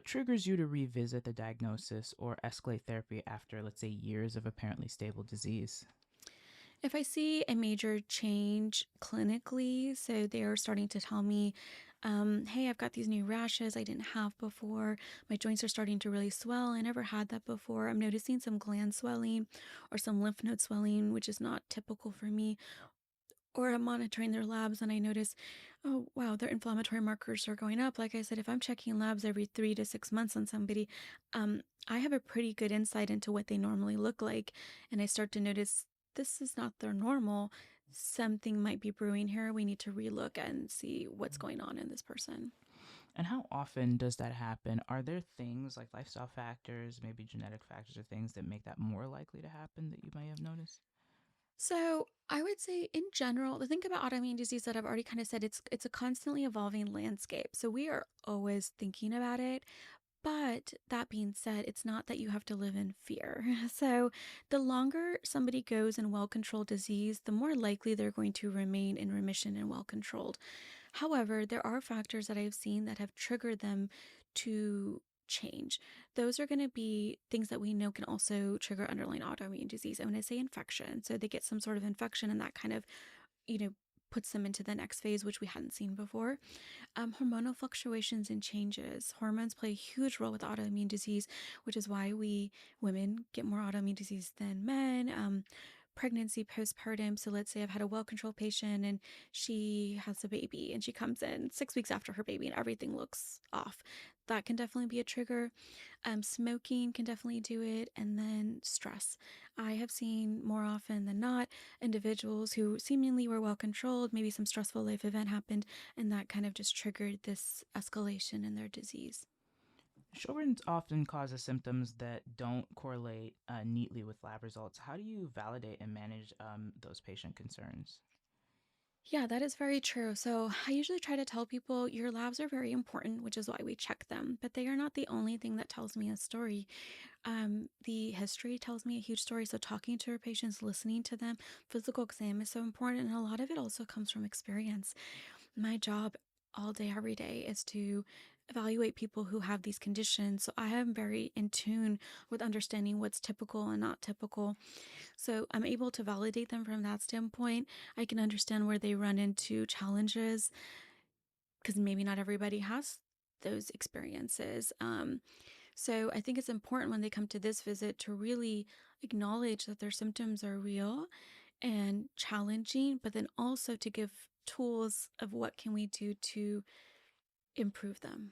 what triggers you to revisit the diagnosis or escalate therapy after, let's say, years of apparently stable disease? If I see a major change clinically, so they're starting to tell me, hey, I've got these new rashes I didn't have before. My joints are starting to really swell. I never had that before. I'm noticing some gland swelling or some lymph node swelling, which is not typical for me. Or I'm monitoring their labs and I notice, oh, wow, their inflammatory markers are going up. Like I said, if I'm checking labs every 3 to 6 months on somebody, I have a pretty good insight into what they normally look like. And I start to notice this is not their normal. Something might be brewing here. We need to relook and see what's going on in this person. And how often does that happen? Are there things like lifestyle factors, maybe genetic factors or things that make that more likely to happen that you may have noticed? So I would say in general, the thing about autoimmune disease that I've already kind of said, it's a constantly evolving landscape. So we are always thinking about it. But that being said, it's not that you have to live in fear. So, the longer somebody goes in well controlled disease, the more likely they're going to remain in remission and well controlled. However, there are factors that I've seen that have triggered them to change. Those are going to be things that we know can also trigger underlying autoimmune disease. And when I say infection, so they get some sort of infection and that kind of, you know, puts them into the next phase, which we hadn't seen before. Hormonal fluctuations and changes. Hormones play a huge role with autoimmune disease, which is why we women get more autoimmune disease than men. Pregnancy, postpartum. So let's say I've had a well-controlled patient and she has a baby and she comes in 6 weeks after her baby and everything looks off. That can definitely be a trigger. Smoking can definitely do it. And then stress. I have seen more often than not individuals who seemingly were well controlled, maybe some stressful life event happened, and that kind of just triggered this escalation in their disease. Sjogren's often causes symptoms that don't correlate neatly with lab results. How do you validate and manage those patient concerns? Yeah, that is very true. So I usually try to tell people your labs are very important, which is why we check them, but they are not the only thing that tells me a story. The history tells me a huge story. So talking to our patients, listening to them, physical exam is so important. And a lot of it also comes from experience. My job all day, every day is to evaluate people who have these conditions. So I am very in tune with understanding what's typical and not typical. So I'm able to validate them from that standpoint. I can understand where they run into challenges because maybe not everybody has those experiences. So I think it's important when they come to this visit to really acknowledge that their symptoms are real and challenging, but then also to give tools of what can we do to improve them.